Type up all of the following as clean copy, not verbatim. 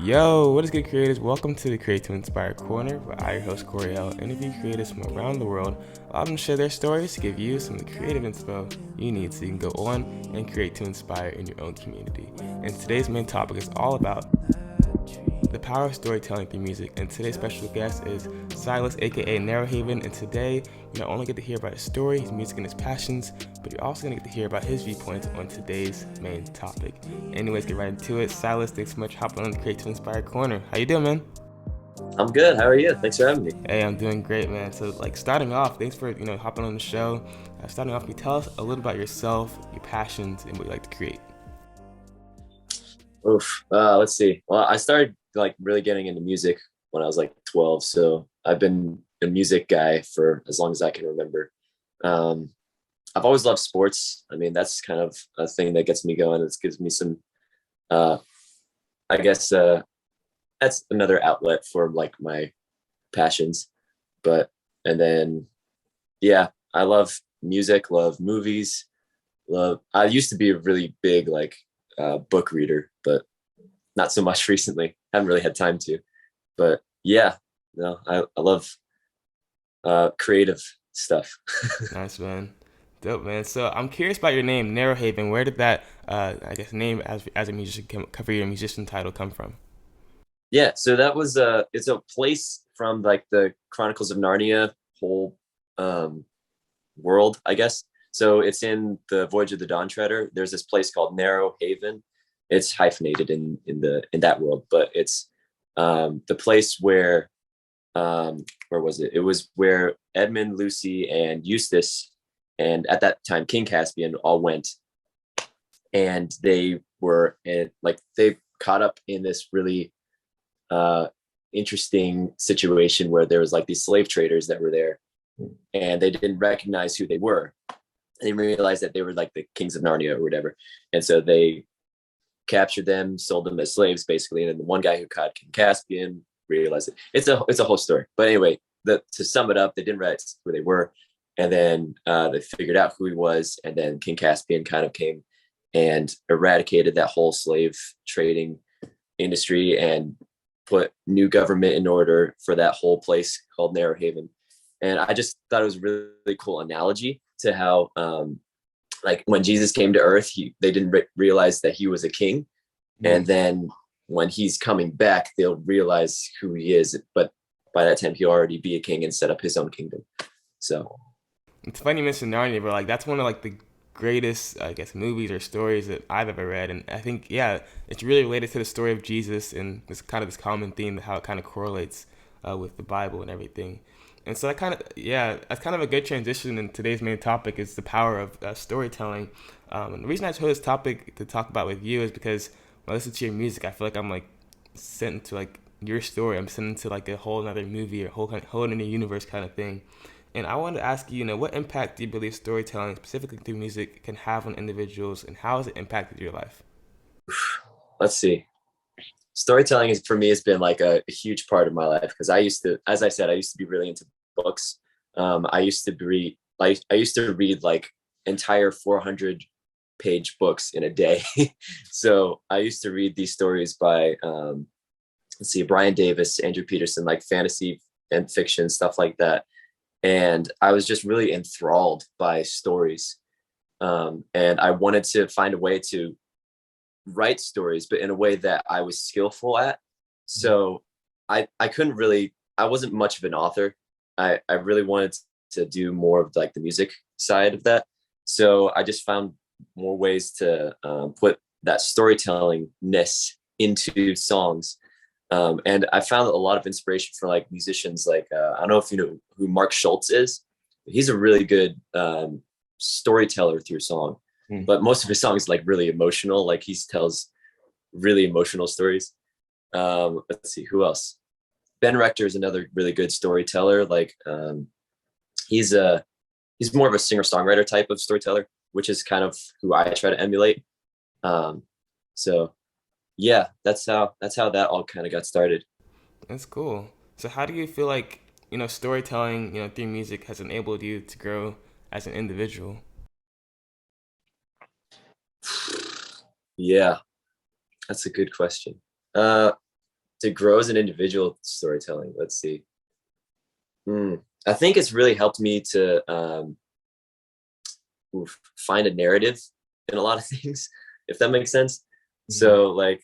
Yo, what is good, creators? Welcome to the Create to Inspire Corner, where I, your host, Coriel, interview creators from around the world. Allow them to share their stories to give you some of the creative inspo you need so you can go on and create to inspire in your own community. And today's main topic is all about the power of storytelling through music. And today's special guest is Silas, aka Narrowhaven. And today, you not only get to hear about his story, his music, and his passions, but you're also gonna get to hear about his viewpoints on today's main topic. Anyways, get right into it. Silas, thanks so much for hopping on the Create to Inspire Corner. How you doing, man? I'm good. How are you? Thanks for having me. Hey, I'm doing great, man. So, starting off, thanks for hopping on the show. Starting off, can you tell us a little about yourself, your passions, and what you like to create? Oof. Let's see. Well, I started like really getting into music when I was like 12, so I've been a music guy for as long as I can remember. Um, I've always loved sports. I mean, that's kind of a thing that gets me going. It gives me some, uh, I guess, that's another outlet for like my passions. But and then, yeah, I love music, love movies, love. I used to be a really big like book reader, but not so much recently. Haven't really had time to. But yeah, no, I love creative stuff. Nice, man. Dope, man. So I'm curious about your name, Narrowhaven. Where did that, name as a musician for your musician title come from? Yeah, so that was it's a place from like the Chronicles of Narnia whole um world, I guess. So it's in the Voyage of the Dawn Treader. There's this place called Narrow Haven. It's hyphenated in that world, but it's the place where was it? It was where Edmund, Lucy, and Eustace, and at that time King Caspian, all went, and they were like they caught up in this really uh, interesting situation where there was like these slave traders that were there, and they didn't recognize who they were. They didn't realize that they were like the kings of Narnia or whatever, and so they captured them, sold them as slaves, basically. And then the one guy who caught King Caspian realized it. It's a whole story. But anyway, to sum it up, they didn't realize who they were, and then they figured out who he was, and then King Caspian kind of came and eradicated that whole slave trading industry and put new government in order for that whole place called Narrowhaven. And I just thought it was a really cool analogy to how like when Jesus came to earth, they didn't realize that he was a king. And then when he's coming back, they'll realize who he is. But by that time, he'll already be a king and set up his own kingdom. So It's funny you mentioned Narnia, but that's one of the greatest, I guess, movies or stories that I've ever read. And I think, yeah, it's really related to the story of Jesus and this kind of this common theme, how it kind of correlates with the Bible and everything. And so that's kind of a good transition in today's main topic is the power of storytelling. And the reason I chose this topic to talk about with you is because when I listen to your music, I feel like I'm like sent into like your story. I'm sent into like a whole another movie or whole another universe kind of thing. And I wanted to ask you, what impact do you believe storytelling, specifically through music, can have on individuals, and how has it impacted your life? let's see. Storytelling is for me has been like a huge part of my life because I used to, as I said, I used to be really into books. I used to read I used to read like entire 400-page books in a day. So I used to read these stories by let's see, Brian Davis, Andrew Peterson, like fantasy and fiction stuff like that. And I was just really enthralled by stories. And I wanted to find a way to write stories, but in a way that I was skillful at. So I couldn't really, I wasn't much of an author. I really wanted to do more of like the music side of that. So I just found more ways to put that storytellingness into songs. And I found a lot of inspiration for like musicians, like I don't know if you know who Mark Schultz is. He's a really good storyteller through song, Mm. but most of his songs like really emotional. Like he tells really emotional stories. Let's see who else. Ben Rector is another really good storyteller. Like he's a he's more of a singer songwriter type of storyteller, which is kind of who I try to emulate. Um, so yeah, that's how that all kind of got started. That's cool. So how do you feel like, storytelling, through music has enabled you to grow as an individual? Yeah, that's a good question. Uh, to grow as an individual storytelling. Let's see. I think it's really helped me to find a narrative in a lot of things, if that makes sense. So like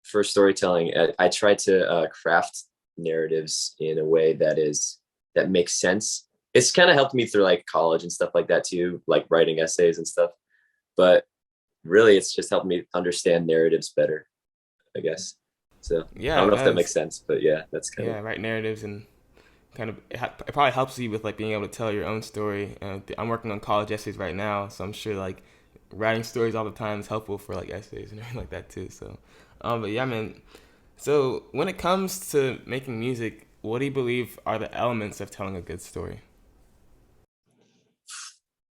for storytelling, I try to craft narratives in a way that makes sense. It's kind of helped me through like college and stuff like that too, like writing essays and stuff. But really, it's just helped me understand narratives better, I guess. So I Yeah, don't it know if that makes does. sense, but yeah, that's kind of Yeah, write narratives and kind of it probably helps you with like being able to tell your own story. I'm working on college essays right now, so I'm sure like writing stories all the time is helpful for like essays and everything like that too. So, but yeah, man. So when it comes to making music, what do you believe are the elements of telling a good story?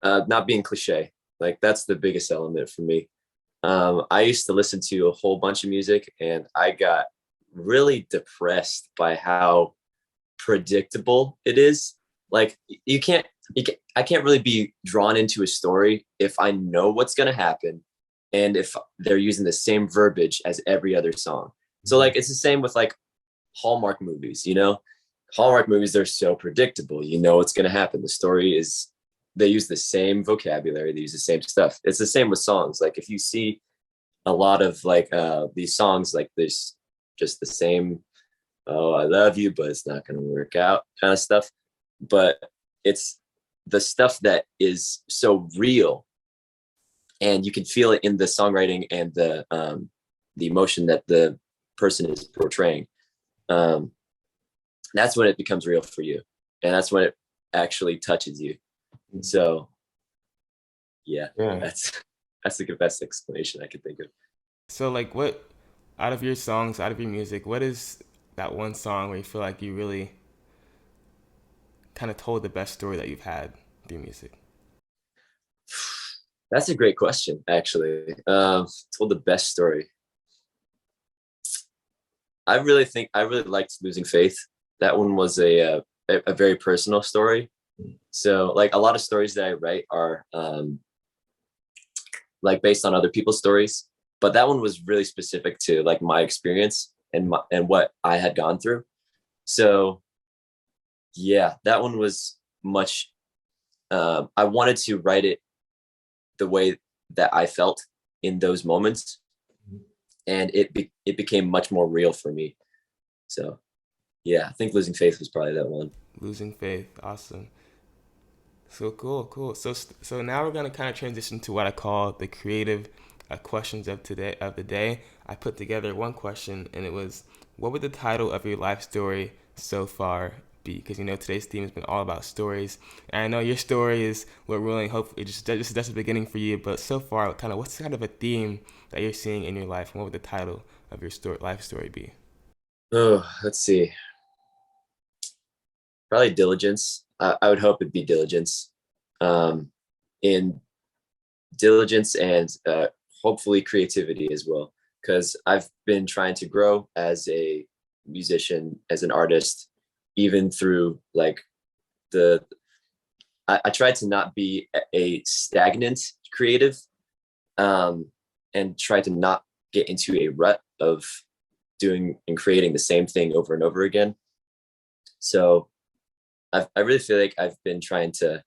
not being cliche. Like that's the biggest element for me. I used to listen to a whole bunch of music, and I got really depressed by how predictable it is. Like I can't really be drawn into a story if I know what's going to happen and if they're using the same verbiage as every other song. So like it's the same with like Hallmark movies, you know? Hallmark movies, they're so predictable. You know what's going to happen. The story is, they use the same vocabulary, they use the same stuff. It's the same with songs. Like if you see a lot of like these songs, like there's just the same, oh, I love you, but it's not going to work out kind of stuff. But it's the stuff that is so real, and you can feel it in the songwriting and the emotion that the person is portraying. Um, that's when it becomes real for you, and that's when it actually touches you. So yeah, Yeah. that's the best explanation I could think of. So like, what out of your songs, out of your music, what is that one song where you feel like you really kind of told the best story that you've had through music? That's a great question, actually. Told the best story. I really liked Losing Faith. That one was a very personal story. So like a lot of stories that I write are like based on other people's stories, but that one was really specific to like my experience and what I had gone through. So yeah, that one was much. I wanted to write it the way that I felt in those moments, and it became much more real for me. So yeah, I think Losing Faith was probably that one. Losing Faith, awesome. So cool, cool. So now we're gonna kind of transition to what I call the creative questions of the day. I put together one question, and it was, what would the title of your life story so far be? Because you know today's theme has been all about stories, and I know your story is what really hopefully just that's the beginning for you. But so far, kind of what's kind of a theme that you're seeing in your life, and what would the title of your life story be? Oh, let's see. Probably diligence. I would hope it'd be diligence. In diligence and hopefully creativity as well, because I've been trying to grow as a musician, as an artist, even through like the I tried to not be a stagnant creative, and try to not get into a rut of doing and creating the same thing over and over again. So I really feel like I've been trying to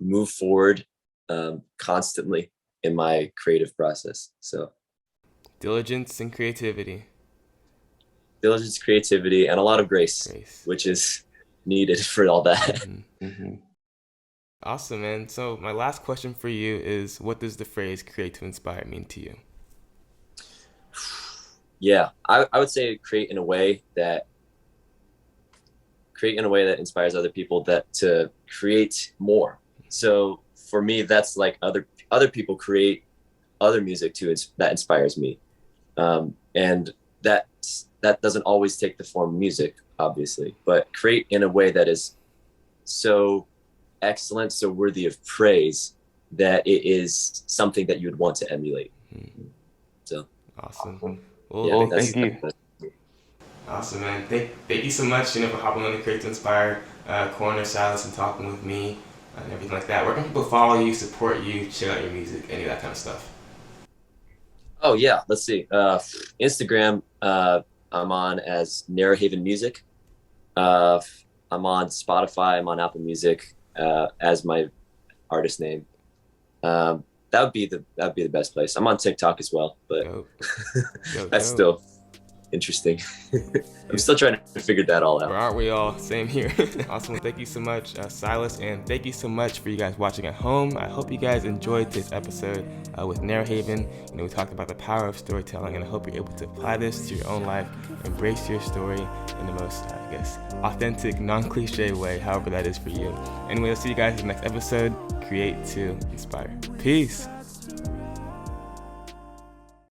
move forward constantly in my creative process. So Diligence and creativity. diligence, creativity, and a lot of grace, Grace. which is needed for all that. Mm-hmm. Awesome, man. So my last question for you is, what does the phrase "create to inspire" mean to you? Yeah, I would say create in a way that inspires other people that to create more. So for me, that's like other people create other music too. That inspires me, and that doesn't always take the form of music, obviously, but create in a way that is so excellent, so worthy of praise that it is something that you would want to emulate. So Awesome. Well, yeah, well, that's, thank you. Awesome, man. Thank you so much, for hopping on the Create to Inspire corner, Silas, and talking with me and everything like that. Where can people follow you, support you, check out your music, any of that kind of stuff? Oh yeah, let's see. Instagram, I'm on as Narrowhaven Music. Uh, I'm on Spotify. I'm on Apple Music as my artist name. That would be the best place. I'm on TikTok as well, but Dope, dope, that's dope. still interesting. I'm Yes. still trying to figure that all Or out. aren't we all? Same here. Awesome. Well, thank you so much, Silas, and thank you so much for you guys watching at home. I hope you guys enjoyed this episode with Narrowhaven. We talked about the power of storytelling, and I hope you're able to apply this to your own life, embrace your story in the most, I guess, authentic, non-cliche way, however that is for you. Anyway, I'll see you guys in the next episode. Create to inspire. Peace.